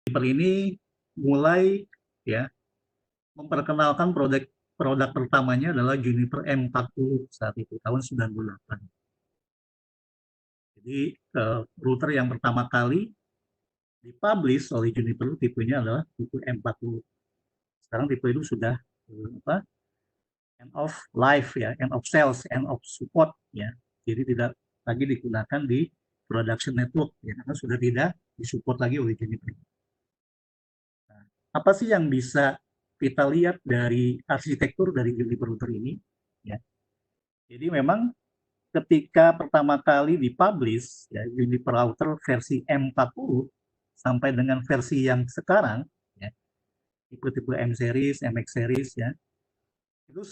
ini mulai ya memperkenalkan produk pertamanya adalah Juniper M40 saat itu tahun 98. Jadi router yang pertama kali dipublish oleh Juniper tipenya adalah tipe M40. Sekarang tipe itu sudah end of life ya, end of sales, end of support ya. Jadi tidak lagi digunakan di production network ya, karena sudah tidak disupport lagi oleh Juniper. Nah, apa sih yang bisa kita lihat dari arsitektur dari Juniper router ini? Ya. Jadi memang ketika pertama kali dipublish ya, Juniper router versi M40 sampai dengan versi yang sekarang ya, tipe-tipe M series, MX series ya, itu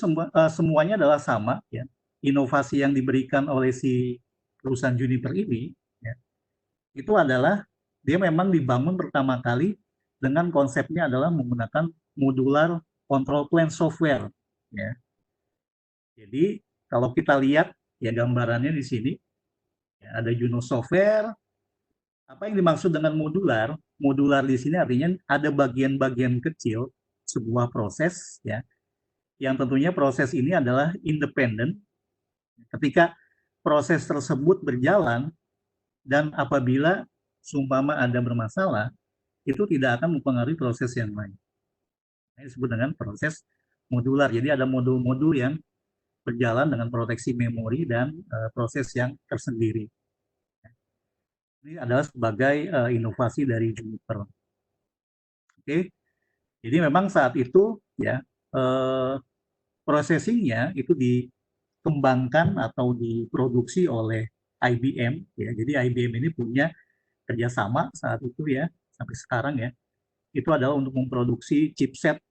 semuanya adalah sama ya. Inovasi yang diberikan oleh si perusahaan Juniper ini ya, itu adalah dia memang dibangun pertama kali dengan konsepnya adalah menggunakan modular control plane software ya. Jadi kalau kita lihat ya gambarannya di sini ya, ada Juno software. Apa yang dimaksud dengan modular? Modular di sini artinya ada bagian-bagian kecil sebuah proses ya, yang tentunya proses ini adalah independen. Ketika proses tersebut berjalan dan apabila seumpama ada bermasalah, itu tidak akan mempengaruhi proses yang lain. Ini disebut dengan proses modular. Jadi ada modul-modul yang berjalan dengan proteksi memori dan proses yang tersendiri. Ini adalah sebagai inovasi dari Juniper. Oke, jadi memang saat itu ya processingnya itu dikembangkan atau diproduksi oleh IBM ya. Jadi IBM ini punya kerjasama saat itu ya sampai sekarang ya. Itu adalah untuk memproduksi chipset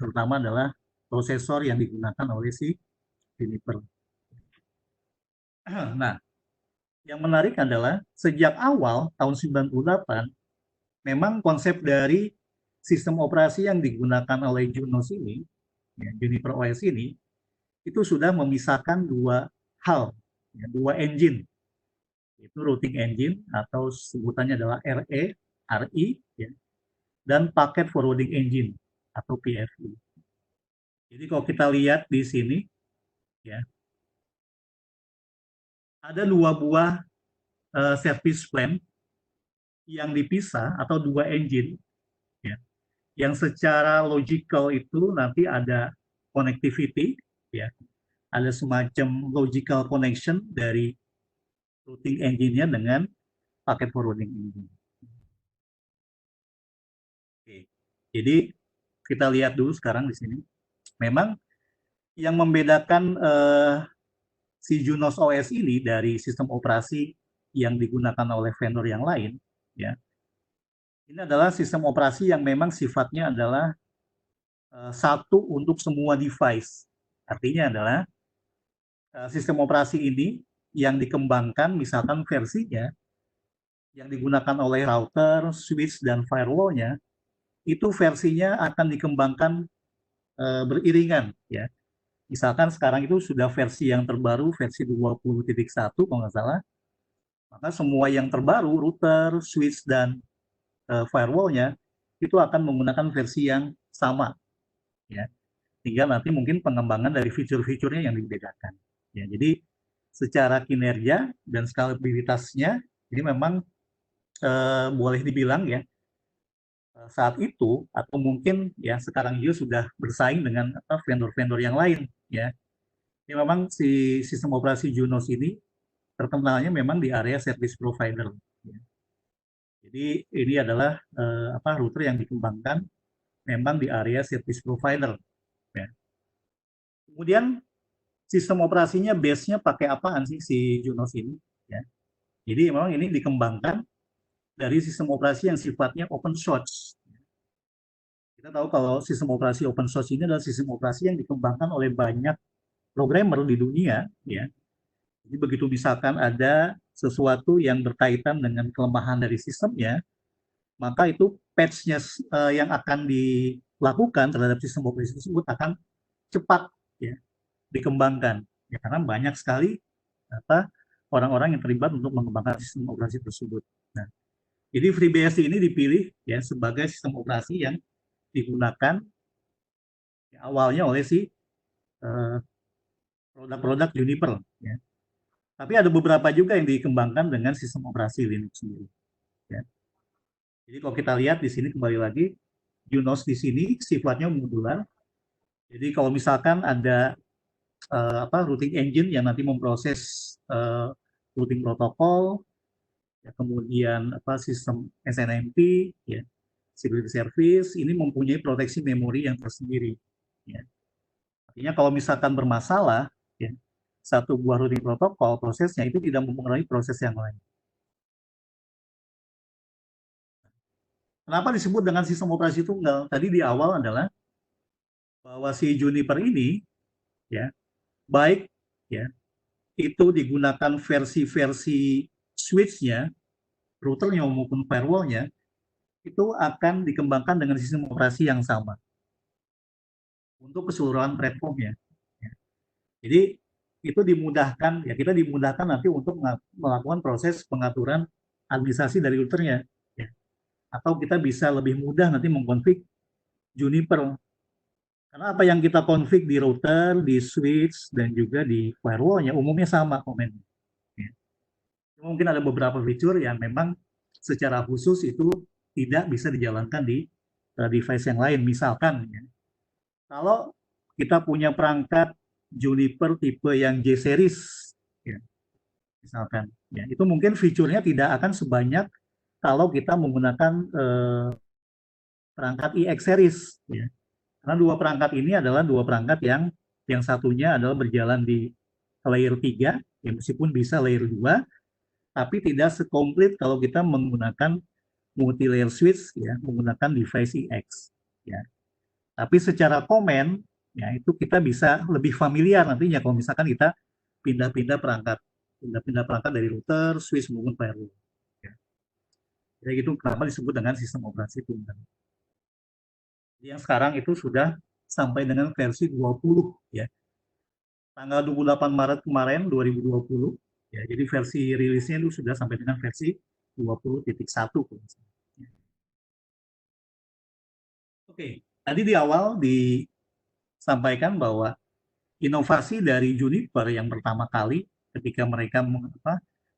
terutama adalah prosesor yang digunakan oleh si Juniper. Nah, yang menarik adalah sejak awal tahun 98 memang konsep dari sistem operasi yang digunakan oleh Junos ini, ya, Juniper OS ini, itu sudah memisahkan dua hal, ya, dua engine, yaitu routing engine atau sebutannya adalah RI, ya, dan packet forwarding engine atau PFE. Jadi kalau kita lihat di sini, ya, ada dua buah service plan yang dipisah atau dua engine, ya, yang secara logical itu nanti ada connectivity, ya, ada semacam logical connection dari routing engine-nya dengan packet forwarding engine. Oke. Jadi kita lihat dulu sekarang di sini. Memang yang membedakan si Junos OS ini dari sistem operasi yang digunakan oleh vendor yang lain, ya, ini adalah sistem operasi yang memang sifatnya adalah satu untuk semua device. Artinya adalah sistem operasi ini yang dikembangkan, misalkan versinya yang digunakan oleh router, switch, dan firewall-nya, itu versinya akan dikembangkan beriringan. Ya. Misalkan sekarang itu sudah versi yang terbaru, versi 20.1 kalau nggak salah, maka semua yang terbaru, router, switch, dan firewall-nya, itu akan menggunakan versi yang sama. Ya. Tinggal nanti mungkin pengembangan dari fitur-fiturnya yang dibedakan. Ya, jadi secara kinerja dan skalabilitasnya, ini memang boleh dibilang ya, saat itu atau mungkin ya sekarang juga sudah bersaing dengan vendor-vendor yang lain ya. Ini memang si sistem operasi Junos ini terkenalnya memang di area service provider. Ya. Jadi ini adalah router yang dikembangkan memang di area service provider. Ya. Kemudian sistem operasinya base-nya pakai apaan sih si Junos ini? Ya. Jadi memang ini dikembangkan dari sistem operasi yang sifatnya open source. Kita tahu kalau sistem operasi open source ini adalah sistem operasi yang dikembangkan oleh banyak programmer di dunia, ya. Jadi begitu misalkan ada sesuatu yang berkaitan dengan kelemahan dari sistemnya, maka itu patch-nya yang akan dilakukan terhadap sistem operasi tersebut akan cepat ya dikembangkan. Ya, karena banyak sekali orang-orang yang terlibat untuk mengembangkan sistem operasi tersebut. Nah, Jadi FreeBSD ini dipilih ya sebagai sistem operasi yang digunakan ya, awalnya oleh si produk-produk Juniper. Ya. Tapi ada beberapa juga yang dikembangkan dengan sistem operasi Linux sendiri. Ya. Jadi kalau kita lihat di sini kembali lagi, Junos di sini sifatnya modular. Jadi kalau misalkan ada routing engine yang nanti memproses routing protokol, ya, kemudian sistem SNMP, ya, security service, ini mempunyai proteksi memori yang tersendiri. Ya. Artinya kalau misalkan bermasalah, ya, satu buah routing protokol prosesnya itu tidak mempengaruhi proses yang lain. Kenapa disebut dengan sistem operasi tunggal? Tadi di awal adalah bahwa si Juniper ini, ya, baik ya itu digunakan versi-versi switch-nya, routernya maupun firewall-nya, itu akan dikembangkan dengan sistem operasi yang sama untuk keseluruhan platformnya. Ya. Jadi itu dimudahkan, ya kita dimudahkan nanti untuk melakukan proses pengaturan administrasi dari routernya. Ya. Atau kita bisa lebih mudah nanti mengkonfig Juniper. Karena apa yang kita config di router, di switch, dan juga di firewall-nya umumnya sama komennya. Ya. Mungkin ada beberapa fitur yang memang secara khusus itu tidak bisa dijalankan di device yang lain. Misalkan, ya, kalau kita punya perangkat Juniper tipe yang J series, ya, misalkan, ya, itu mungkin fiturnya tidak akan sebanyak kalau kita menggunakan perangkat iX series, ya. Karena dua perangkat ini adalah dua perangkat yang satunya adalah berjalan di layer 3, ya, meskipun bisa layer 2, tapi tidak sekomplit kalau kita menggunakan multi layer switch, ya, menggunakan device iX, ya. Tapi secara komen, ya itu kita bisa lebih familiar nantinya kalau misalkan kita pindah-pindah perangkat dari router, switch maupun firewall. Ya. Jadi itu kenapa disebut dengan sistem operasi tunggal. Yang sekarang itu sudah sampai dengan versi 20, ya. Tanggal 28 Maret kemarin 2020, ya. Jadi versi rilisnya itu sudah sampai dengan versi 20.1. Oke, tadi di awal disampaikan bahwa inovasi dari Juniper yang pertama kali ketika mereka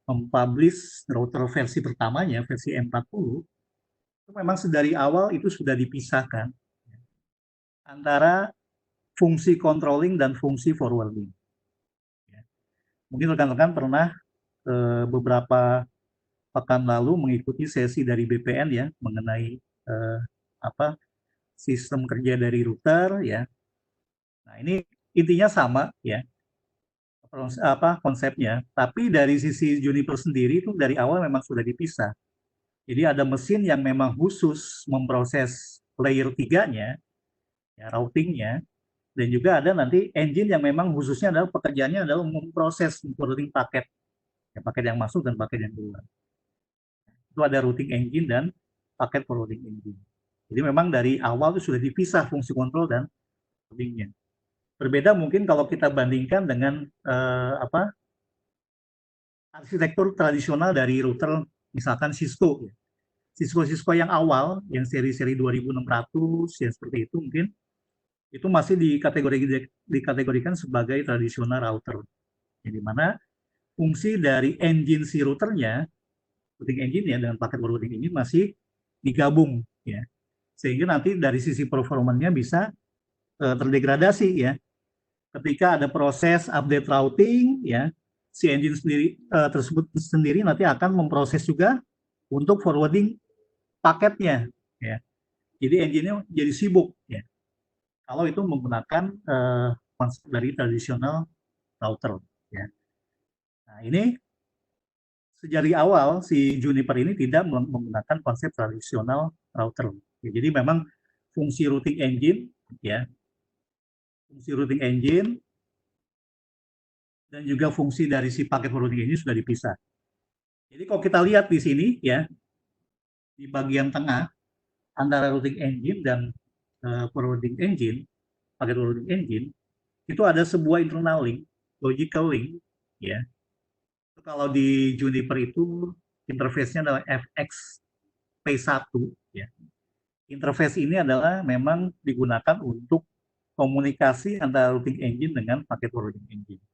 mempublish router versi pertamanya, versi M40, itu memang dari awal itu sudah dipisahkan antara fungsi controlling dan fungsi forwarding. Mungkin rekan-rekan pernah beberapa pekan lalu mengikuti sesi dari BPN ya mengenai apa sistem kerja dari router ya. Nah, ini intinya sama ya konsepnya, tapi dari sisi Juniper sendiri itu dari awal memang sudah dipisah. Jadi ada mesin yang memang khusus memproses layer 3-nya, ya, routingnya, dan juga ada nanti engine yang memang khususnya adalah pekerjaannya adalah memproses routing paket, ya, paket yang masuk dan paket yang keluar. Itu ada routing engine dan paket forwarding engine. Jadi memang dari awal itu sudah dipisah fungsi kontrol dan routingnya. Berbeda mungkin kalau kita bandingkan dengan arsitektur tradisional dari router misalkan Cisco. Cisco yang awal, yang seri-seri 2600, yang seperti itu mungkin, itu masih dikategorikan sebagai tradisional router. Jadi mana fungsi dari engine si routernya, routing engine-nya dengan paket routing ini masih digabung, ya. Sehingga nanti dari sisi performanya bisa terdegradasi, ya. Ketika ada proses update routing, ya, si engine tersebut sendiri nanti akan memproses juga untuk forwarding paketnya, ya. Jadi engine-nya jadi sibuk, ya. Kalau itu menggunakan konsep dari tradisional router, ya. Nah, ini sejak awal si Juniper ini tidak menggunakan konsep tradisional router. Ya, jadi memang fungsi routing engine, ya, fungsi routing engine dan juga fungsi dari si paket forwarding ini sudah dipisah. Jadi kalau kita lihat di sini, ya, di bagian tengah antara routing engine dan forwarding engine, paket forwarding engine, itu ada sebuah internal link, logical link, ya. Kalau di Juniper itu interface-nya adalah FX, P1 ya. Interface ini adalah memang digunakan untuk komunikasi antara routing engine dengan paket forwarding engine.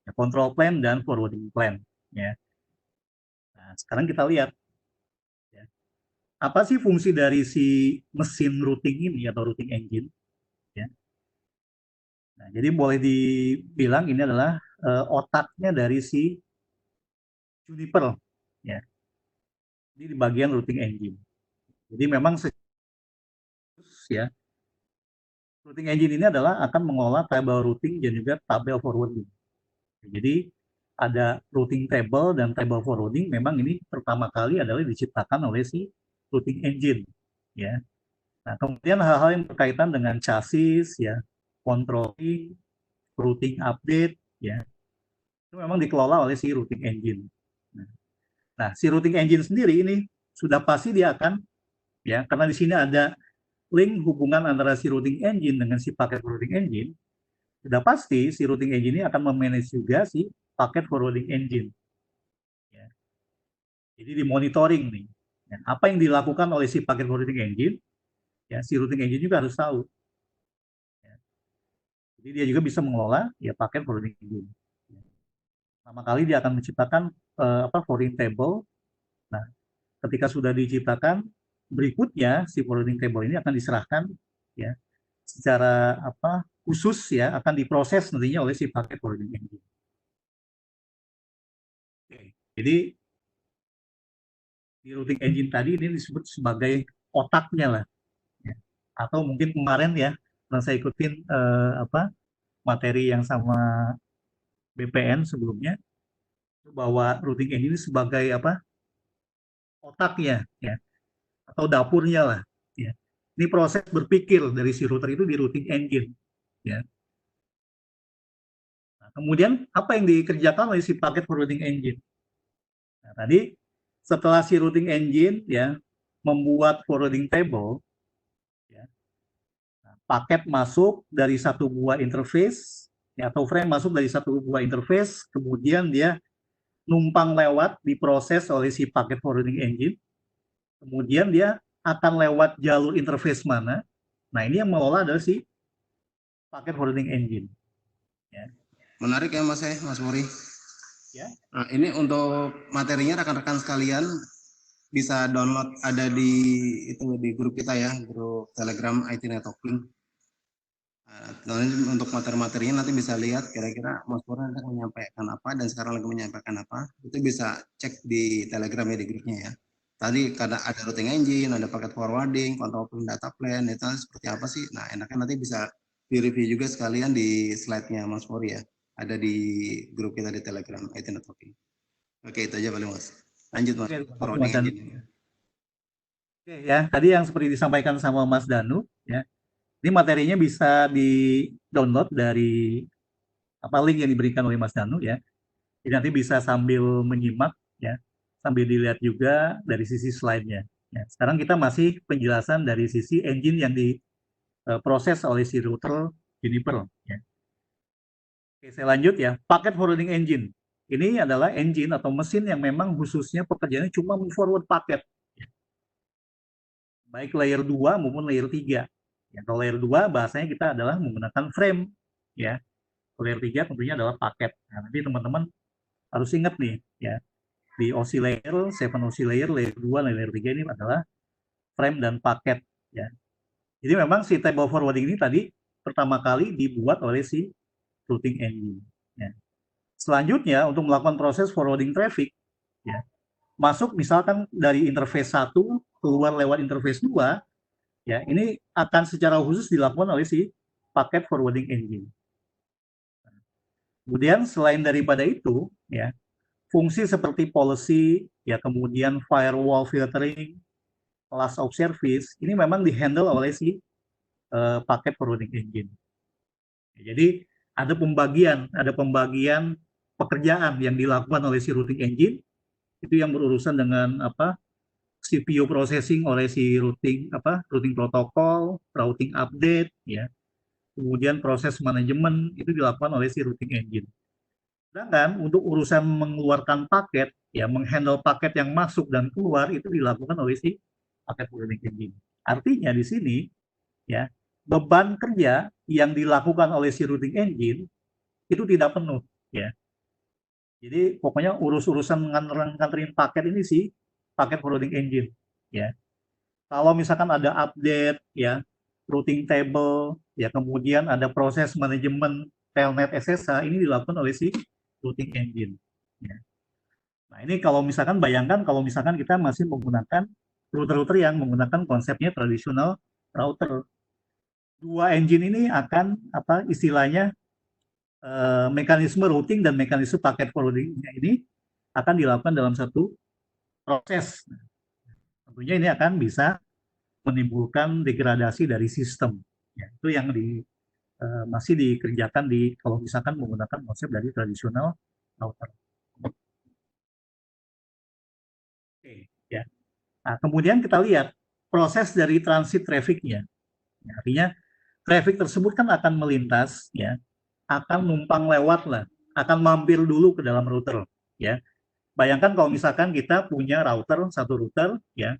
Ya, control plane dan forwarding plane ya. Nah, sekarang kita lihat ya, apa sih fungsi dari si mesin routing ini atau routing engine ya. Nah, jadi boleh dibilang ini adalah otaknya dari si Juniper ya. Ini di bagian routing engine. Jadi memang ya routing engine ini adalah akan mengelola tabel routing dan juga tabel forwarding. Jadi ada routing table dan table forwarding memang ini pertama kali adalah diciptakan oleh si routing engine ya. Nah, kemudian hal-hal yang berkaitan dengan chassis ya, controlling, routing update ya, itu memang dikelola oleh si routing engine. Nah, si routing engine sendiri ini sudah pasti dia akan ya, karena di sini ada link hubungan antara si routing engine dengan si paket routing engine, sudah pasti si routing engine ini akan memanage juga si paket forwarding engine. Ya. Jadi di monitoring nih, ya, apa yang dilakukan oleh si paket forwarding engine, ya si routing engine juga harus tahu. Ya. Jadi dia juga bisa mengelola ya paket forwarding engine. Ya. Pertama kali dia akan menciptakan forwarding table. Nah, ketika sudah diciptakan, berikutnya si forwarding table ini akan diserahkan ya secara khusus ya akan diproses nantinya oleh si paket forwarding engine. Oke. Jadi di routing engine tadi ini disebut sebagai otaknya lah ya. Atau mungkin kemarin ya pernah saya ikutin materi yang sama BPN sebelumnya bahwa routing engine ini sebagai otaknya ya atau dapurnya lah ya. Ini proses berpikir dari si router itu di routing engine ya. Nah, kemudian apa yang dikerjakan oleh si paket forwarding engine? Nah, tadi setelah si routing engine ya membuat forwarding table ya, nah, paket masuk dari satu buah interface ya, atau frame masuk dari satu buah interface, kemudian dia numpang lewat diproses oleh si paket forwarding engine, kemudian dia akan lewat jalur interface mana. Nah, ini yang mengelola adalah si paket forwarding engine ya. Menarik ya Mas Muri Ya. Nah, ini untuk materinya rekan-rekan sekalian bisa download, ada di grup kita ya, grup Telegram IT Networking. Untuk materi-materinya nanti bisa lihat kira-kira Mas Purna nanti menyampaikan apa dan sekarang lagi menyampaikan apa, itu bisa cek di Telegram ya, di grupnya ya. Tadi karena ada routing engine, ada paket forwarding, control data plan, itu seperti apa sih. Nah, enaknya nanti bisa di-review juga sekalian di slide-nya Mas Puri ya. Ada di grup kita di Telegram IT Networking. Oke, itu aja paling Mas. Lanjut Mas. Forwarding engine. Oke ya, tadi yang seperti disampaikan sama Mas Danu ya. Ini materinya bisa di-download dari link yang diberikan oleh Mas Danu ya. Jadi nanti bisa sambil menyimak ya, sambil dilihat juga dari sisi slide-nya. Ya, sekarang kita masih penjelasan dari sisi engine yang diproses oleh si router Juniper ya. Oke, saya lanjut ya. Paket forwarding engine. Ini adalah engine atau mesin yang memang khususnya pekerjaannya cuma forward paket. Ya. Baik layer 2 maupun layer 3. Ya, kalau layer 2 bahasanya kita adalah menggunakan frame ya. Layer 3 tentunya adalah paket. Nah, nanti teman-teman harus ingat nih ya. Di OSI layer, 7 OSI layer, layer 2, layer 3 ini adalah frame dan paket ya. Jadi memang si table forwarding ini tadi pertama kali dibuat oleh si routing engine ya. Selanjutnya untuk melakukan proses forwarding traffic ya. Masuk misalkan dari interface 1 keluar lewat interface 2 ya, ini akan secara khusus dilakukan oleh si paket forwarding engine. Kemudian selain daripada itu ya, fungsi seperti policy ya, kemudian firewall filtering, class of service ini memang dihandle oleh si paket forwarding engine. Ya, jadi ada pembagian pekerjaan yang dilakukan oleh si routing engine itu yang berurusan dengan CPU processing oleh si routing protokol, routing update ya. Kemudian proses manajemen itu dilakukan oleh si routing engine. Sedangkan untuk urusan mengeluarkan paket, ya menghandle paket yang masuk dan keluar itu dilakukan oleh si paket forwarding engine. Artinya di sini ya beban kerja yang dilakukan oleh si routing engine itu tidak penuh ya. Jadi pokoknya urus-urusan nganterin paket ini sih paket forwarding engine ya. Kalau misalkan ada update ya, routing table ya, kemudian ada proses manajemen telnet SSH ini dilakukan oleh si routing engine ya. Nah, ini kalau misalkan bayangkan kalau misalkan kita masih menggunakan router-router yang menggunakan konsepnya tradisional router. Dua engine ini akan apa istilahnya mekanisme routing dan mekanisme paket forwarding ini akan dilakukan dalam satu proses. Tentunya ini akan bisa menimbulkan degradasi dari sistem. Ya, itu yang masih dikerjakan kalau misalkan menggunakan konsep dari tradisional router. Oke, ya. Nah, kemudian kita lihat proses dari transit traffic-nya. Ya, artinya traffic tersebut kan akan melintas, ya, akan numpang lewat lah, akan mampir dulu ke dalam router, ya. Bayangkan kalau misalkan kita punya satu router, ya,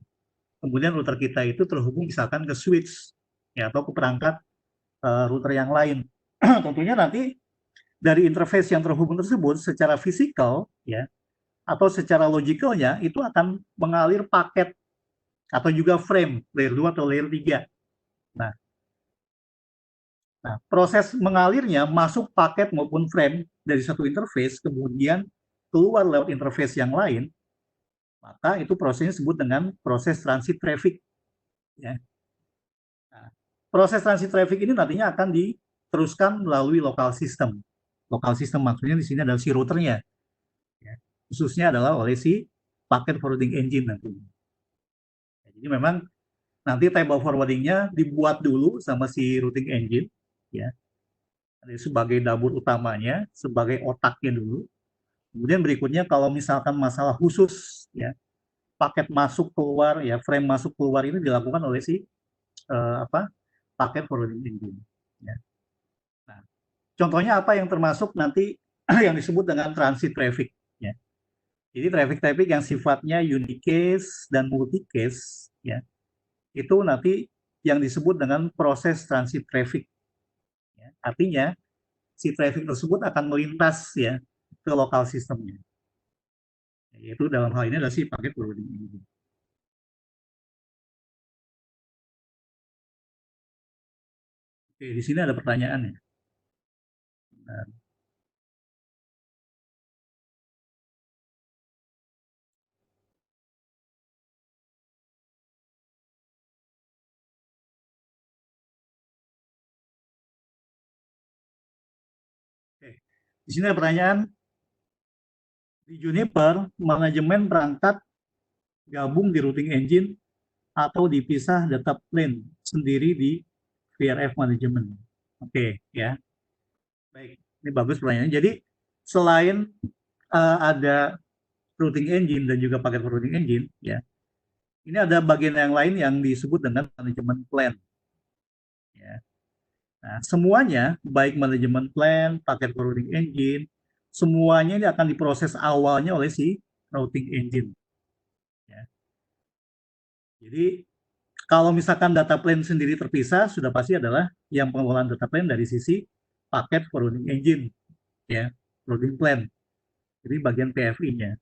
kemudian router kita itu terhubung misalkan ke switch, ya, atau ke perangkat router yang lain. Tentunya nanti dari interface yang terhubung tersebut secara fisikal, ya, atau secara logikalnya itu akan mengalir paket atau juga frame layer 2 atau layer 3. Nah, proses mengalirnya masuk paket maupun frame dari satu interface, kemudian keluar lewat interface yang lain, maka itu prosesnya disebut dengan proses transit traffic. Ya. Nah, proses transit traffic ini nantinya akan diteruskan melalui lokal system. Lokal system maksudnya di sini adalah si routernya. Ya. Khususnya adalah oleh si packet forwarding engine nantinya. Jadi memang nanti table forwardingnya dibuat dulu sama si routing engine, ya, sebagai dapur utamanya, sebagai otaknya dulu. Kemudian berikutnya kalau misalkan masalah khusus, ya, paket masuk keluar, ya, frame masuk keluar ini dilakukan oleh si paket forwarding engine. Ya. Nah, contohnya apa yang termasuk nanti yang disebut dengan transit traffic. Ya. Jadi traffic yang sifatnya unicase dan multicase, ya, itu nanti yang disebut dengan proses transit traffic. Ya. Artinya si traffic tersebut akan melintas ya ke lokal sistemnya. Yaitu dalam hal ini adalah si paket forwarding engine. Oke, di sini ada pertanyaan ya. Nah, oke. Di sini ada pertanyaan, di Juniper manajemen perangkat gabung di routing engine atau dipisah data plane sendiri di VRF management. Oke, ya. Baik, ini bagus pertanyaannya. Jadi selain ada routing engine dan juga paket routing engine, ya, ini ada bagian yang lain yang disebut dengan manajemen plan. Ya. Nah, semuanya, baik manajemen plan, paket forwarding engine, semuanya ini akan diproses awalnya oleh si routing engine. Ya. Jadi, kalau misalkan data plane sendiri terpisah, sudah pasti adalah yang pengelolaan data plane dari sisi paket forwarding engine, ya, forwarding plan. Jadi bagian PFI-nya.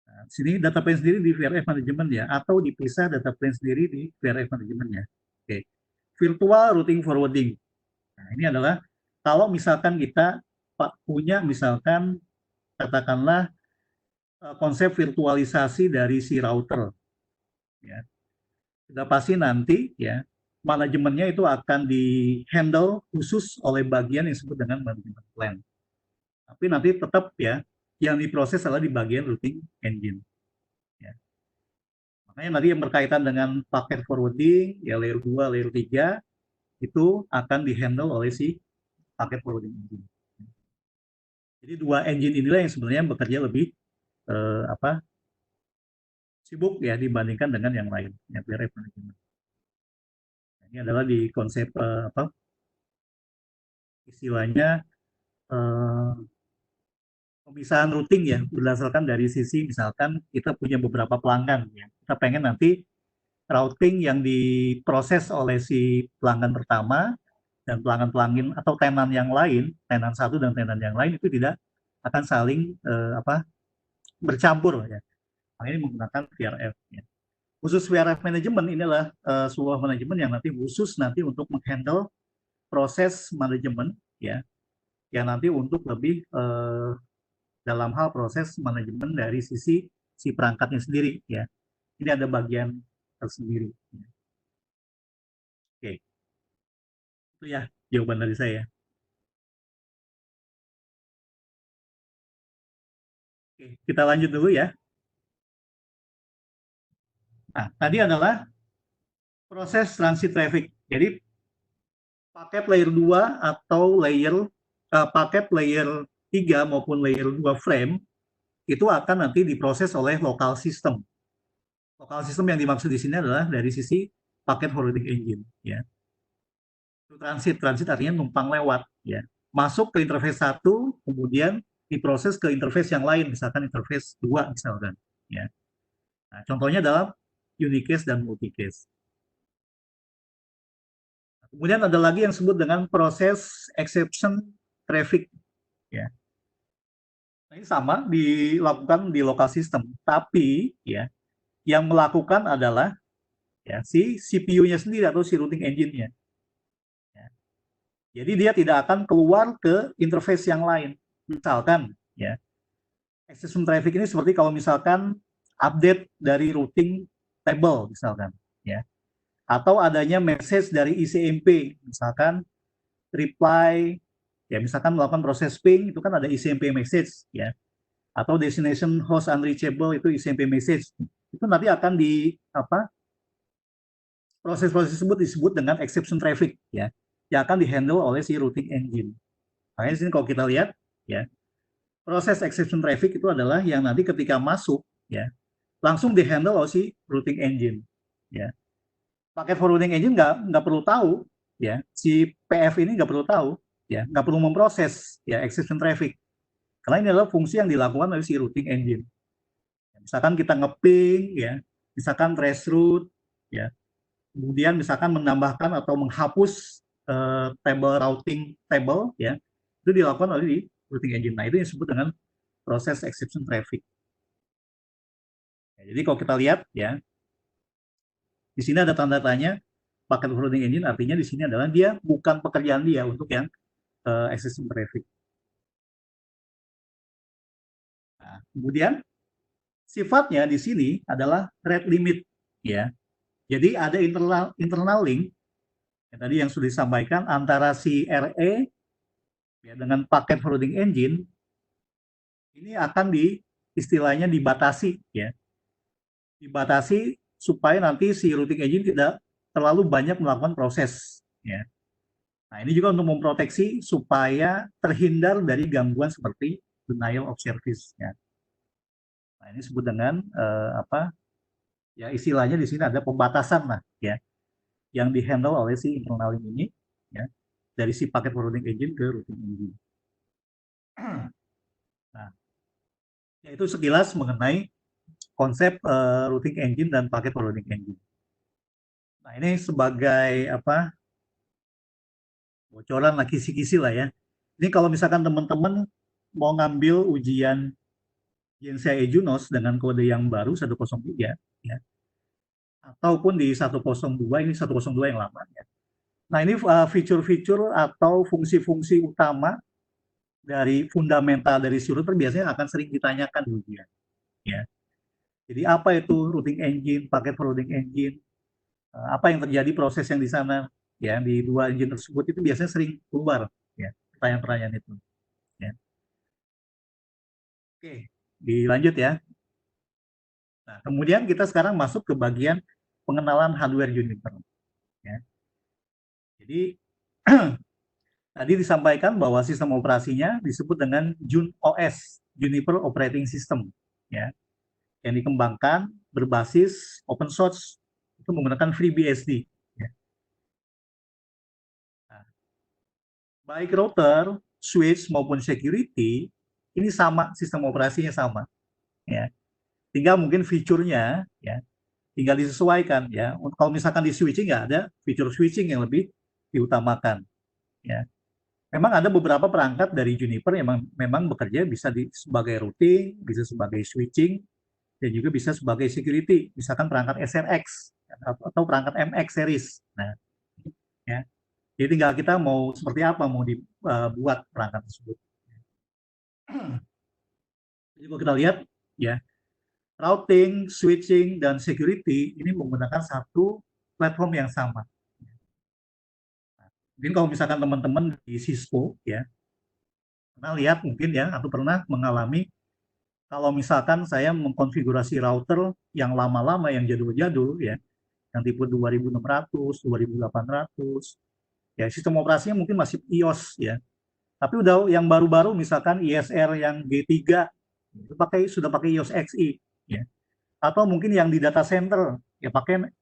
Nah, sini data plane sendiri di VRF manajemen ya, atau dipisah data plane sendiri di VRF manajemennya. Oke. Virtual routing forwarding. Nah, ini adalah kalau misalkan kita punya misalkan katakanlah konsep virtualisasi dari si router, ya, sudah pasti nanti ya manajemennya itu akan di handle khusus oleh bagian yang disebut dengan manajemen plan. Tapi nanti tetap ya yang diproses adalah di bagian routing engine. Ya. Makanya nanti yang berkaitan dengan paket forwarding, ya layer 2, layer 3, itu akan dihandle oleh si paket forwarding engine. Jadi dua engine inilah yang sebenarnya bekerja lebih sibuk ya dibandingkan dengan yang lain, yang VRF management. Ini adalah di konsep istilahnya pemisahan routing ya berdasarkan dari sisi misalkan kita punya beberapa pelanggan ya. Kita pengen nanti routing yang diproses oleh si pelanggan pertama dan pelanggan-pelanggan atau tenan yang lain, tenan satu dan tenan yang lain itu tidak akan saling bercampur ya. Nah, ini menggunakan VRF. Ya. Khusus VRF Management inilah sebuah manajemen yang nanti khusus nanti untuk menghandle proses manajemen ya, yang nanti untuk lebih dalam hal proses manajemen dari sisi si perangkatnya sendiri ya. Ini ada bagian tersendiri. Ya. Oke, itu ya jawaban dari saya. Oke, kita lanjut dulu ya. Nah, tadi adalah proses transit traffic. Jadi paket layer 2 atau paket layer 3 maupun layer 2 frame itu akan nanti diproses oleh local system. Local system yang dimaksud di sini adalah dari sisi paket forwarding engine ya. Transit artinya numpang lewat ya. Masuk ke interface 1 kemudian diproses ke interface yang lain, misalkan interface 2 misalkan ya. Nah, contohnya dalam unicase dan multicase. Kemudian ada lagi yang disebut dengan proses exception traffic ya. Nah, ini sama dilakukan di local system, tapi ya yang melakukan adalah ya si CPU-nya sendiri atau si routing engine-nya. Ya. Jadi dia tidak akan keluar ke interface yang lain. Misalkan ya exception traffic ini seperti kalau misalkan update dari routing table misalkan ya. Atau adanya message dari ICMP misalkan reply ya misalkan melakukan proses ping itu kan ada ICMP message ya. Atau destination host unreachable itu ICMP message. Itu nanti akan proses-proses tersebut disebut dengan exception traffic ya, yang akan dihandle oleh si routing engine. Makanya di sini kalau kita lihat ya, proses exception traffic itu adalah yang nanti ketika masuk ya, langsung dihandle oleh si routing engine ya. Paket forwarding engine nggak perlu tahu ya, si PF ini nggak perlu tahu ya, nggak perlu memproses ya exception traffic. Karena ini adalah fungsi yang dilakukan oleh si routing engine. Misalkan kita ngeping ya, misalkan trace route ya, kemudian misalkan menambahkan atau menghapus table routing table ya, itu dilakukan oleh di routing engine. Nah, itu yang disebut dengan proses exception traffic. Ya, jadi kalau kita lihat ya, di sini ada tanda tanya paket routing engine, artinya di sini adalah dia bukan pekerjaan dia untuk yang exception traffic. Nah, kemudian sifatnya di sini adalah rate limit ya. Jadi ada internal link ya, tadi yang sudah disampaikan antara si RE ya, dengan paket forwarding engine ini akan istilahnya dibatasi ya. Dibatasi supaya nanti si routing engine tidak terlalu banyak melakukan proses ya. Nah, ini juga untuk memproteksi supaya terhindar dari gangguan seperti denial of service ya. Nah, ini disebut dengan ya istilahnya di sini ada pembatasan lah ya yang dihandle oleh si internal link ini ya dari si paket forwarding engine ke routing engine. Nah, yaitu sekilas mengenai konsep routing engine dan paket forwarding engine. Nah, ini sebagai bocoran lah, kisi-kisi lah ya. Ini kalau misalkan teman-teman mau ngambil ujian JNCAE Junos dengan kode yang baru 103 ya, ataupun di 102, ini 102 yang lama ya. Nah, ini fitur-fitur atau fungsi-fungsi utama dari fundamental dari si router biasanya akan sering ditanyakan di ujian ya. Jadi apa itu routing engine, paket forwarding engine, apa yang terjadi proses yang di sana ya di dua engine tersebut itu biasanya sering keluar ya pertanyaan-pertanyaan itu ya. Oke, dilanjut ya. Nah, kemudian kita sekarang masuk ke bagian pengenalan hardware Juniper ya. Jadi tadi disampaikan bahwa sistem operasinya disebut dengan JunOS, Juniper Operating System ya, yang dikembangkan berbasis open source itu menggunakan FreeBSD ya. Nah, baik router, switch maupun security ini sama, sistem operasinya sama ya. Tinggal mungkin fiturnya ya tinggal disesuaikan ya. Kalau misalkan di switching nggak ada fitur switching yang lebih diutamakan ya. Memang ada beberapa perangkat dari Juniper yang memang bekerja bisa sebagai routing, bisa sebagai switching, dan juga bisa sebagai security, misalkan perangkat SRX atau perangkat MX series. Nah, ya. Jadi tinggal kita mau seperti apa mau dibuat perangkat tersebut. Jadi kalau kita lihat ya, routing, switching, dan security ini menggunakan satu platform yang sama. Mungkin kalau misalkan teman-teman di Cisco ya, pernah lihat mungkin ya, atau pernah mengalami kalau misalkan saya mengkonfigurasi router yang lama-lama, yang jadul-jadul ya, yang tipe 2600, 2800, ya sistem operasinya mungkin masih iOS ya. Tapi udah yang baru-baru misalkan ISR yang G3 itu sudah pakai iOS XE ya. Atau mungkin yang di data center ya pakai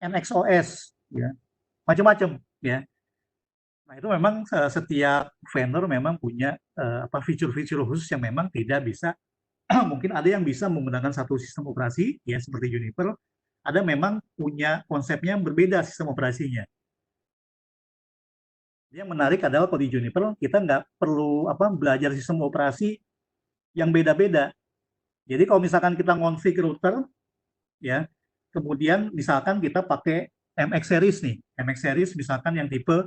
NXOS ya. Macam-macam ya. Nah, itu memang setiap vendor memang punya fitur-fitur khusus yang memang tidak bisa mungkin ada yang bisa menggunakan satu sistem operasi ya seperti Juniper, ada memang punya konsepnya berbeda sistem operasinya. Yang menarik adalah kalau di Juniper kita nggak perlu belajar sistem operasi yang beda-beda. Jadi kalau misalkan kita ngonfig router ya, kemudian misalkan kita pakai MX series nih, MX series misalkan yang tipe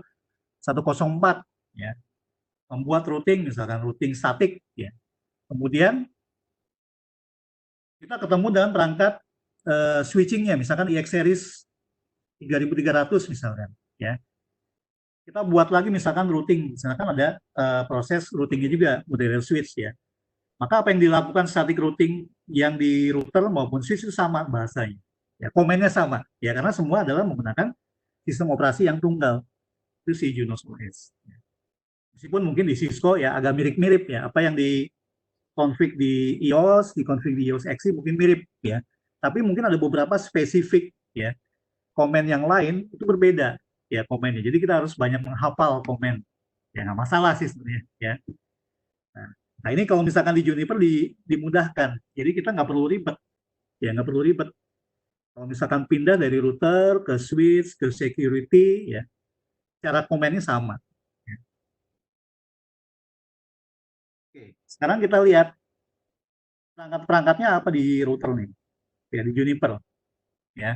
104 ya, membuat routing misalkan routing statik ya. Kemudian kita ketemu dengan perangkat switchingnya misalkan IX series 3300 misalkan ya. Kita buat lagi misalkan routing, misalkan ada proses routingnya juga model switch ya. Maka apa yang dilakukan static routing yang di router maupun switch itu sama bahasanya. Ya, komennya sama ya, karena semua adalah menggunakan sistem operasi yang tunggal. Itu si Junos OS. Meskipun mungkin di Cisco ya agak mirip-mirip ya, apa yang di config di iOS, di config di iOS XE mungkin mirip ya. Tapi mungkin ada beberapa spesifik ya, komen yang lain itu berbeda ya komennya. Jadi kita harus banyak menghafal komen. Ya nggak masalah sih sebenarnya ya. Nah ini kalau misalkan di Juniper dimudahkan. Jadi kita nggak perlu ribet. Ya nggak perlu ribet. Kalau misalkan pindah dari router ke switch ke security ya, cara komennya sama. Ya. Oke, sekarang kita lihat perangkat-perangkatnya apa di router nih. Ya di Juniper. Ya.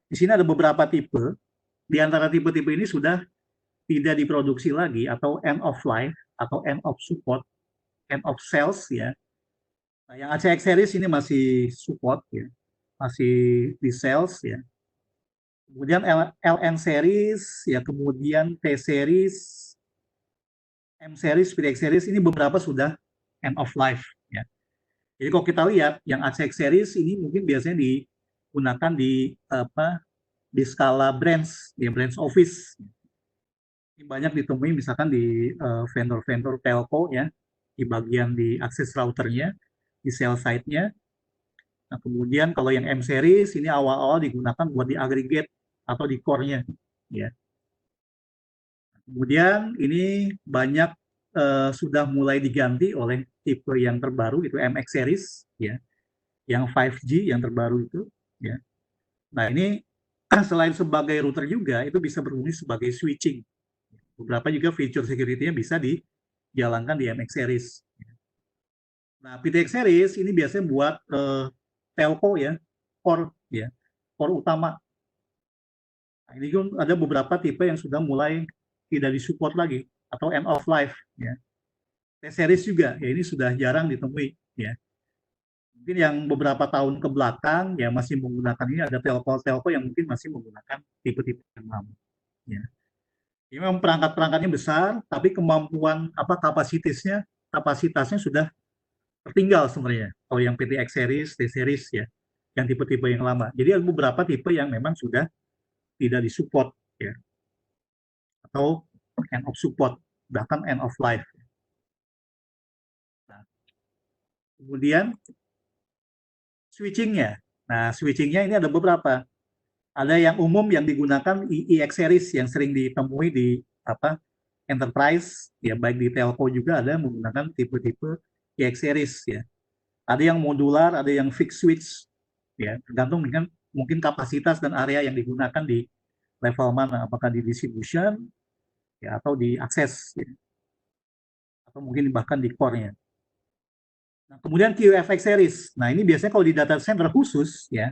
Di sini ada beberapa tipe. Di antara tipe-tipe ini sudah tidak diproduksi lagi atau end of life atau end of support, end of sales ya. Nah, yang ACX series ini masih support ya, masih di sales ya. Kemudian LN series ya, kemudian T series, M series, PDX series ini beberapa sudah end of life ya. Jadi kalau kita lihat yang ACX series ini mungkin biasanya digunakan di skala branch ya, branch office. Ini banyak ditemui misalkan di vendor-vendor telco ya, di bagian di akses routernya, di cell site-nya. Nah, kemudian kalau yang M series ini awal-awal digunakan buat di aggregate atau di core-nya ya. Kemudian ini banyak sudah mulai diganti oleh tipe yang terbaru itu MX series ya, yang 5G yang terbaru itu ya. Nah, ini selain sebagai router juga itu bisa berfungsi sebagai switching. Beberapa juga fitur security-nya bisa dijalankan di MX series. Nah, PTX series ini biasanya buat telco ya, core utama. Nah, ini pun ada beberapa tipe yang sudah mulai tidak disupport lagi atau end of life ya. T-series juga ya, ini sudah jarang ditemui ya. Mungkin yang beberapa tahun ke belakang ya masih menggunakan ini, ada telco yang mungkin masih menggunakan tipe-tipe yang lama ya. Ini memang perangkat-perangkatnya besar, tapi kemampuan kapasitasnya sudah tertinggal sebenarnya. Kalau yang PTX series, T series ya, yang tipe-tipe yang lama. Jadi ada beberapa tipe yang memang sudah tidak disupport ya, atau end of support, bahkan end of life. Nah, kemudian switchingnya. Nah, switchingnya ini ada beberapa. Ada yang umum yang digunakan EX series yang sering ditemui di enterprise ya, baik di telco juga ada menggunakan tipe-tipe EX series ya. Ada yang modular, ada yang fixed switch ya, tergantung dengan mungkin kapasitas dan area yang digunakan di level mana, apakah di distribution ya, atau di akses, ya, atau mungkin bahkan di core-nya. Nah, kemudian QFX series. Nah, ini biasanya kalau di data center khusus ya.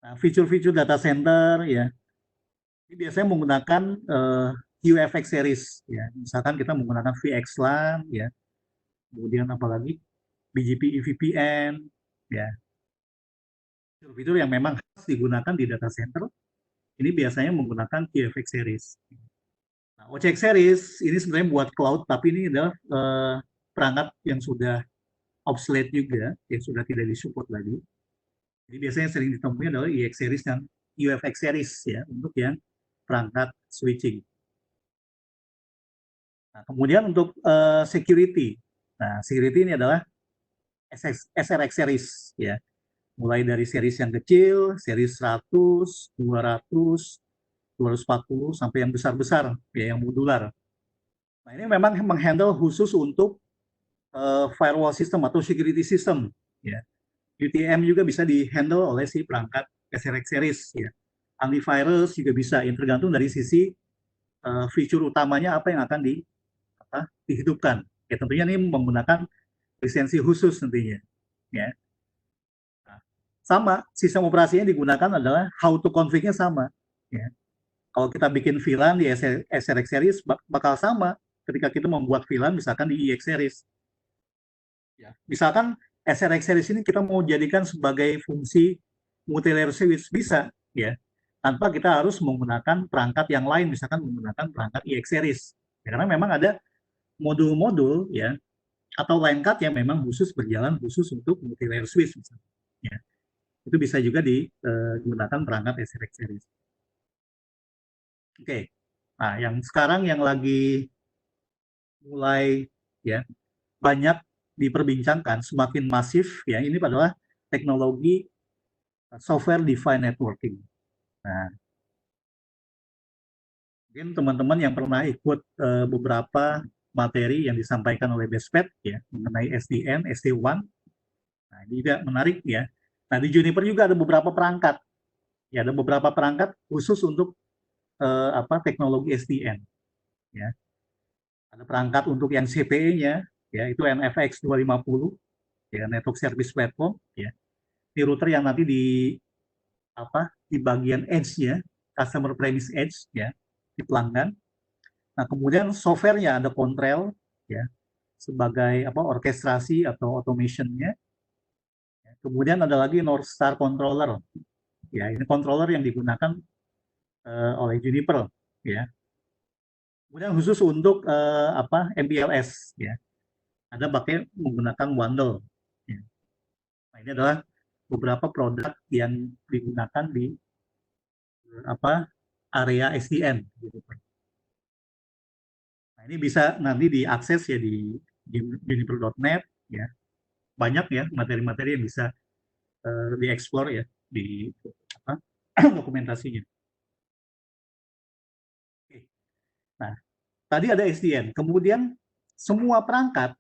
Nah, fitur-fitur data center ya, ini biasanya menggunakan QFX series ya. Misalkan kita menggunakan VXLAN ya, kemudian apalagi BGP EVPN ya. Fitur-fitur yang memang harus digunakan di data center ini biasanya menggunakan QFX series. Nah, OCX series ini sebenarnya buat cloud, tapi ini adalah perangkat yang sudah obsolete juga, yang sudah tidak disupport lagi. Jadi biasanya sering ditemui adalah EX series dan UFX series ya, untuk yang perangkat switching. Nah, kemudian untuk security. Nah, security ini adalah SRX series ya. Mulai dari series yang kecil, series 100, 200, 240 sampai yang besar-besar ya, yang modular. Nah, ini memang menghandle khusus untuk firewall system atau security system ya. UTM juga bisa dihandle oleh si perangkat SRX series ya. Antivirus juga bisa, yang tergantung dari sisi fitur utamanya apa yang akan dihidupkan. Ya tentunya ini menggunakan lisensi khusus tentunya. Ya. Nah, sama, sistem operasinya digunakan adalah how to config-nya sama. Ya. Kalau kita bikin VLAN di SRX series bakal sama ketika kita membuat VLAN misalkan di EX series. Ya. Misalkan SRX series ini kita mau jadikan sebagai fungsi multi-layer switch bisa ya, tanpa kita harus menggunakan perangkat yang lain, misalkan menggunakan perangkat EX series. Ya, karena memang ada modul-modul ya atau line card yang memang khusus berjalan khusus untuk multi-layer switch misalnya. Ya. Itu bisa juga digunakan perangkat SRX series. Oke. Nah, yang sekarang yang lagi mulai ya banyak diperbincangkan, semakin masif ya, ini adalah teknologi software defined networking. Nah, mungkin teman-teman yang pernah ikut beberapa materi yang disampaikan oleh BESPET ya mengenai SDN, SD1. Nah, ini juga menarik ya. Nah, di Juniper juga ada beberapa perangkat. Ya, ada beberapa perangkat khusus untuk teknologi SDN ya. Ada perangkat untuk yang CPE-nya ya, itu NFX 250 ya, Network Service Platform ya. Ini router yang nanti di bagian edge-nya, customer premise edge ya, di pelanggan. Nah, kemudian software-nya ada Contrail ya, sebagai orkestrasi atau automation-nya. Kemudian ada lagi North Star Controller. Ya, ini controller yang digunakan oleh Juniper ya. Kemudian khusus untuk MPLS ya. Ada pakai menggunakan Wandle. Ya. Nah, ini adalah beberapa produk yang digunakan di area SDN. Gitu. Nah, ini bisa nanti diakses ya di juniper.net ya. Banyak ya materi-materi yang bisa dieksplor ya di dokumentasinya. Nah, tadi ada SDN. Kemudian semua perangkat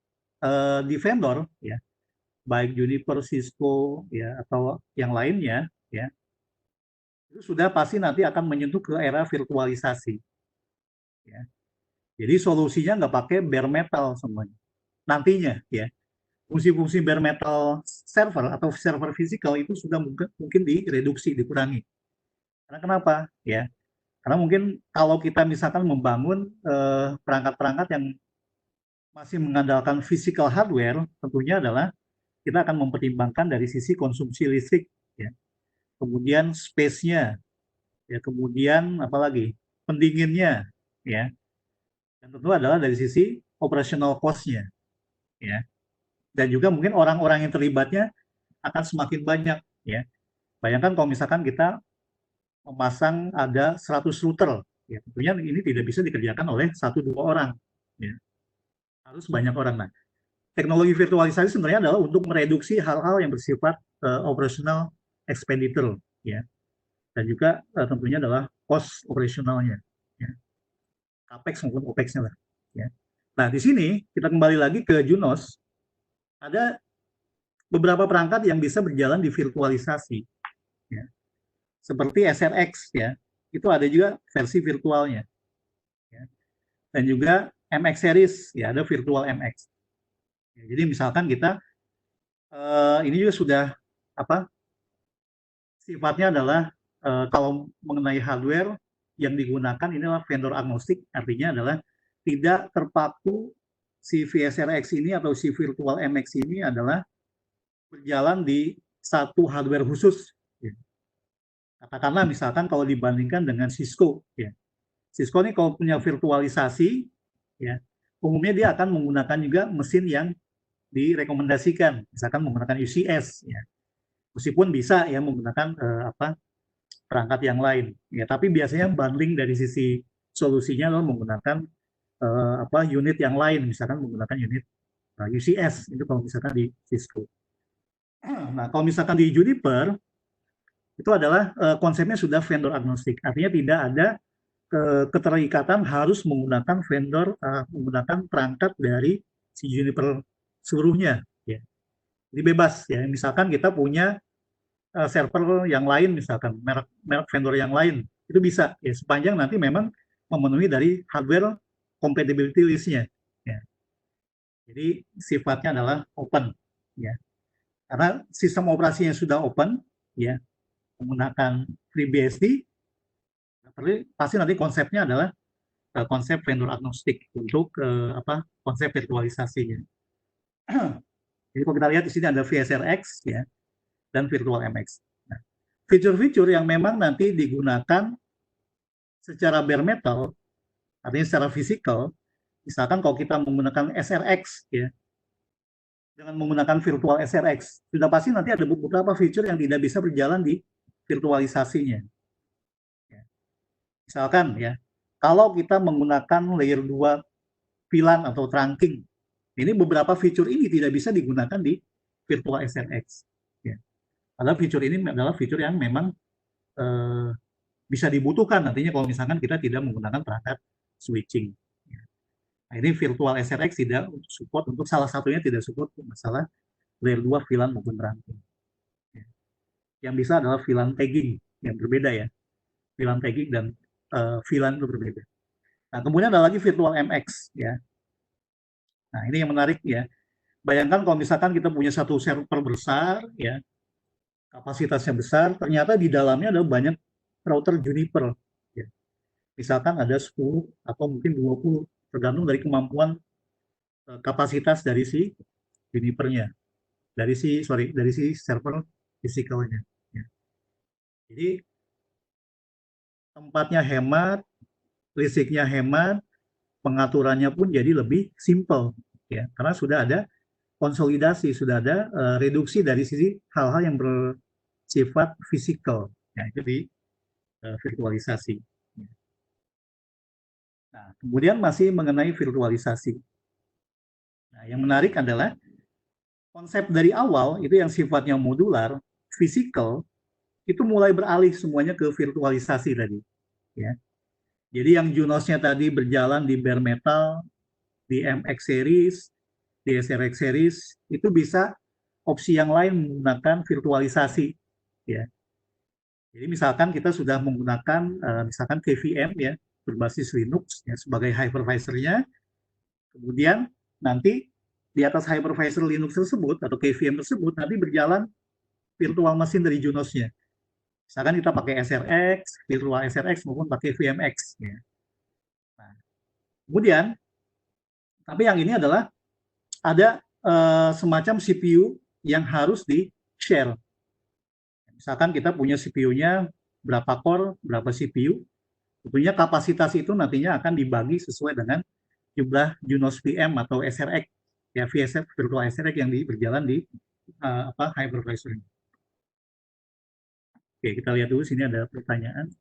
di vendor ya, baik Juniper, Cisco ya atau yang lainnya ya, itu sudah pasti nanti akan menyentuh ke era virtualisasi. Ya. Jadi solusinya nggak pakai bare metal semuanya. Nantinya ya, fungsi-fungsi bare metal server atau server fisikal itu sudah mungkin direduksi, dikurangi. Karena kenapa? Ya, karena mungkin kalau kita misalkan membangun perangkat-perangkat yang masih mengandalkan physical hardware, tentunya adalah kita akan mempertimbangkan dari sisi konsumsi listrik, ya. Kemudian space-nya, ya, kemudian apalagi pendinginnya, ya, dan tentu adalah dari sisi operational cost-nya, ya, dan juga mungkin orang-orang yang terlibatnya akan semakin banyak, ya. Bayangkan kalau misalkan kita memasang ada 100 router, ya, tentunya ini tidak bisa dikerjakan oleh 1-2 orang, ya. Harus banyak orang. Nah, teknologi virtualisasi sebenarnya adalah untuk mereduksi hal-hal yang bersifat operational expenditure, ya, dan juga tentunya adalah cost operasionalnya, ya. Capex maupun OPEX-nya lah, ya. Nah, di sini kita kembali lagi ke Junos, ada beberapa perangkat yang bisa berjalan di virtualisasi, ya. seperti SRX ya, itu ada juga versi virtualnya. Ya. Dan juga MX series ya, ada virtual MX. Ya, jadi misalkan kita ini juga sudah apa sifatnya adalah kalau mengenai hardware yang digunakan ini adalah vendor agnostik, artinya adalah tidak terpaku si VSRX ini atau si virtual MX ini adalah berjalan di satu hardware khusus. Ya. Katakanlah misalkan kalau dibandingkan dengan Cisco, ya. Cisco ini kalau punya virtualisasi, ya, umumnya dia akan menggunakan juga mesin yang direkomendasikan, misalkan menggunakan UCS, ya. Meskipun bisa ya menggunakan perangkat yang lain, ya. Tapi biasanya bundling dari sisi solusinya adalah menggunakan unit yang lain, misalkan menggunakan unit UCS itu kalau misalkan di Cisco. Nah, kalau misalkan di Juniper itu adalah konsepnya sudah vendor agnostik, artinya tidak ada keterikatan harus menggunakan vendor menggunakan perangkat dari si Juniper seluruhnya, ya. Jadi bebas ya, misalkan kita punya server yang lain, misalkan merek vendor yang lain, itu bisa ya sepanjang nanti memang memenuhi dari hardware compatibility list-nya, ya. Jadi sifatnya adalah open, ya. Karena sistem operasinya sudah open, ya, menggunakan FreeBSD, pasti nanti konsepnya adalah konsep vendor agnostik untuk konsep virtualisasinya. Jadi kalau kita lihat di sini ada VSRX ya dan Virtual MX. Nah, fitur-fitur yang memang nanti digunakan secara bare metal, artinya secara fisikal, misalkan kalau kita menggunakan SRX ya, dengan menggunakan virtual SRX, sudah pasti nanti ada beberapa fitur yang tidak bisa berjalan di virtualisasinya. Ya. Misalkan ya, kalau kita menggunakan layer 2 VLAN atau trunking, ini beberapa fitur ini tidak bisa digunakan di virtual SRX. Ya. Padahal fitur ini adalah fitur yang memang bisa dibutuhkan nantinya kalau misalkan kita tidak menggunakan perangkat switching. Ya. Nah, ini virtual SRX tidak support untuk salah satunya tidak support masalah layer 2 VLAN maupun trunking. Ya. Yang bisa adalah VLAN tagging yang berbeda ya. VLAN tagging dan VLAN itu berbeda. Nah, kemudian ada lagi virtual MX ya. Nah, ini yang menarik ya. Bayangkan kalau misalkan kita punya satu server besar, ya, kapasitasnya besar, ternyata di dalamnya ada banyak router Juniper. Ya. Misalkan ada 10 atau mungkin 20, tergantung dari kemampuan kapasitas dari si Junipernya, dari si server fisikalnya. Ya. Jadi tempatnya hemat, listriknya hemat, pengaturannya pun jadi lebih simple, ya, karena sudah ada konsolidasi, sudah ada reduksi dari sisi hal-hal yang bersifat fisikal, ya, itu di virtualisasi. Nah, kemudian masih mengenai virtualisasi. Nah, yang menarik adalah konsep dari awal itu yang sifatnya modular, fisikal, itu mulai beralih semuanya ke virtualisasi tadi. Ya. Jadi yang Junos-nya tadi berjalan di bare metal, di MX series, di SRX series, itu bisa opsi yang lain menggunakan virtualisasi. Ya. Jadi misalkan kita sudah menggunakan misalkan KVM ya berbasis Linux ya sebagai hypervisor-nya, kemudian nanti di atas hypervisor Linux tersebut atau KVM tersebut nanti berjalan virtual mesin dari Junos-nya. Misalkan kita pakai SRX, virtual SRX maupun pakai VMX. Ya. Nah, kemudian, tapi yang ini adalah ada semacam CPU yang harus di-share. Misalkan kita punya CPU-nya berapa core, berapa CPU, tentunya kapasitas itu nantinya akan dibagi sesuai dengan jumlah Junos VM atau SRX, ya VSF virtual SRX yang berjalan di hypervisor. Oke, kita lihat dulu sini ada pertanyaan.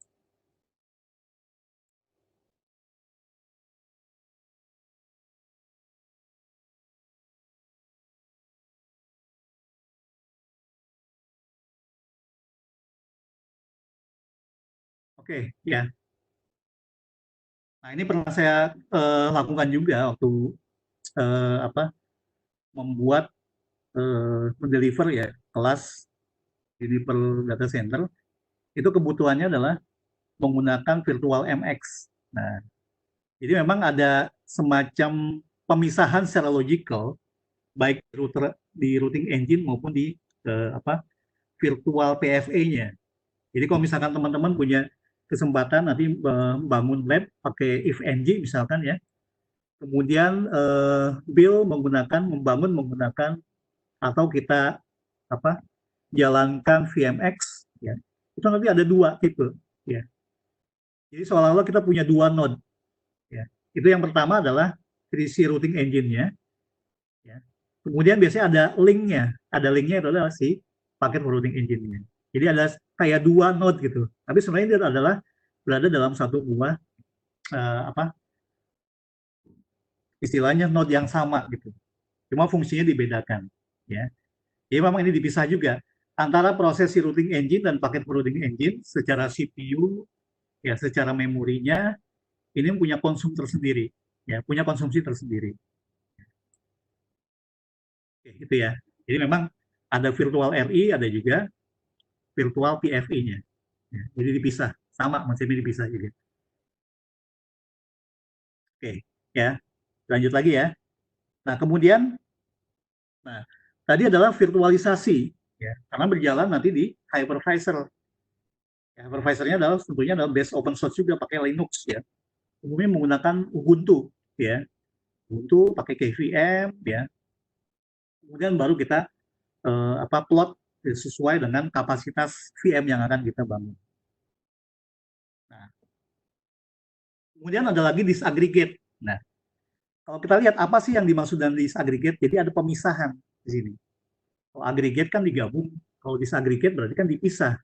Oke, ya. Nah, ini pernah saya lakukan juga waktu membuat mendeliver ya kelas Juniper Data Center. itu kebutuhannya adalah menggunakan virtual MX. Nah, jadi memang ada semacam pemisahan secara logical, baik di routing engine maupun di virtual PFA-nya. Jadi kalau misalkan teman-teman punya kesempatan nanti membangun lab pakai if ng misalkan ya, kemudian build membangun menggunakan atau kita jalankan VMX ya, itu nanti ada dua tipe ya. Jadi seolah-olah kita punya dua node ya. Itu yang pertama adalah si routing engine-nya ya. Kemudian biasanya ada linknya itu adalah si paket routing engine-nya. Jadi ada kayak dua node gitu. Tapi sebenarnya itu adalah berada dalam satu buah istilahnya node yang sama gitu. Cuma fungsinya dibedakan ya. Jadi memang ini dipisah juga antara proses si routing engine dan paket routing engine secara CPU ya, secara memorinya ini punya konsum tersendiri ya, punya konsumsi tersendiri. Oke, gitu ya. Jadi memang ada virtual RI, ada juga virtual PFI-nya. Ya, jadi dipisah, sama maksudnya dipisah juga. Oke, ya. Lanjut lagi ya. Nah, kemudian tadi adalah virtualisasi ya, karena berjalan nanti di hypervisor. Ya, hypervisornya adalah tentunya adalah base open source juga pakai Linux ya. Umumnya menggunakan Ubuntu ya. Ubuntu pakai KVM ya. Kemudian baru kita plot sesuai dengan kapasitas VM yang akan kita bangun. Nah, kemudian ada lagi disaggregate. Nah, kalau kita lihat apa sih yang dimaksud dengan disaggregate, jadi ada pemisahan di sini. Kalau aggregate kan digabung, kalau disaggregate berarti kan dipisah.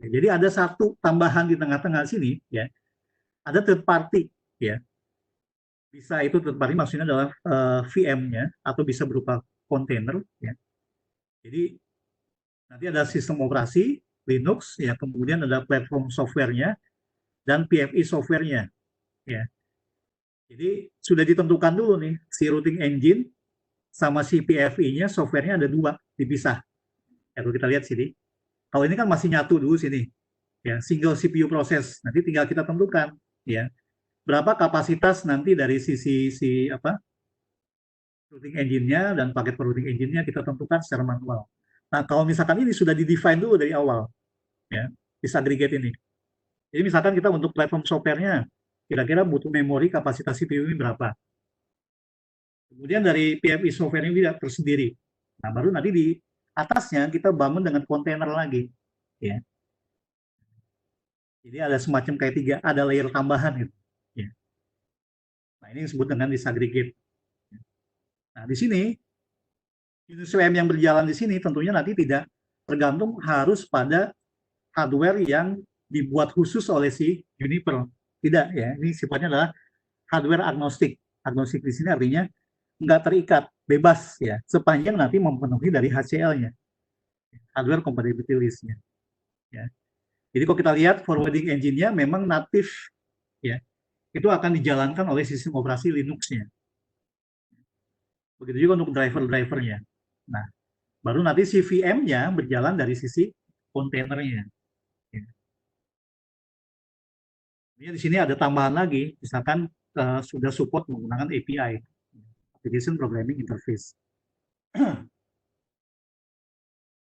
Ya, jadi ada satu tambahan di tengah-tengah sini, ya, ada third party, ya. Bisa itu third party maksudnya adalah VM-nya atau bisa berupa kontainer, ya. Jadi nanti ada sistem operasi Linux, ya, kemudian ada platform software-nya dan PFI software-nya, ya. Jadi sudah ditentukan dulu nih si routing engine sama si PFI-nya software-nya ada dua dipisah. Ya, kalau kita lihat sini, kalau ini kan masih nyatu dulu sini, ya, single CPU proses. Nanti tinggal kita tentukan, ya, berapa kapasitas nanti dari sisi routing engine-nya dan paket routing engine-nya kita tentukan secara manual. Nah, kalau misalkan ini sudah di-define dulu dari awal, ya, disaggregate ini. Jadi misalkan kita untuk platform software-nya, kira-kira butuh memori kapasitas CPU ini berapa. Kemudian dari PFI software ini tersendiri. Nah, baru nanti di atasnya kita bangun dengan kontainer lagi. Ya. Jadi ada semacam kayak ada layer tambahan gitu. Ya. Nah, ini disebut dengan disaggregate. Nah, di sini Unix VM yang berjalan di sini tentunya nanti tidak tergantung harus pada hardware yang dibuat khusus oleh si Juniper. Tidak ya, ini sifatnya adalah hardware agnostik. Agnostik di sini artinya nggak terikat, bebas ya, sepanjang nanti memenuhi dari HCL-nya, hardware compatibility list-nya. Ya. Jadi kalau kita lihat forwarding engine-nya memang natif, ya, itu akan dijalankan oleh sistem operasi Linux-nya. Begitu juga untuk driver-drivernya. Nah, baru nanti si VM-nya berjalan dari sisi kontainernya. Ya. Jadi di sini ada tambahan lagi, misalkan sudah support menggunakan API, Application Programming Interface.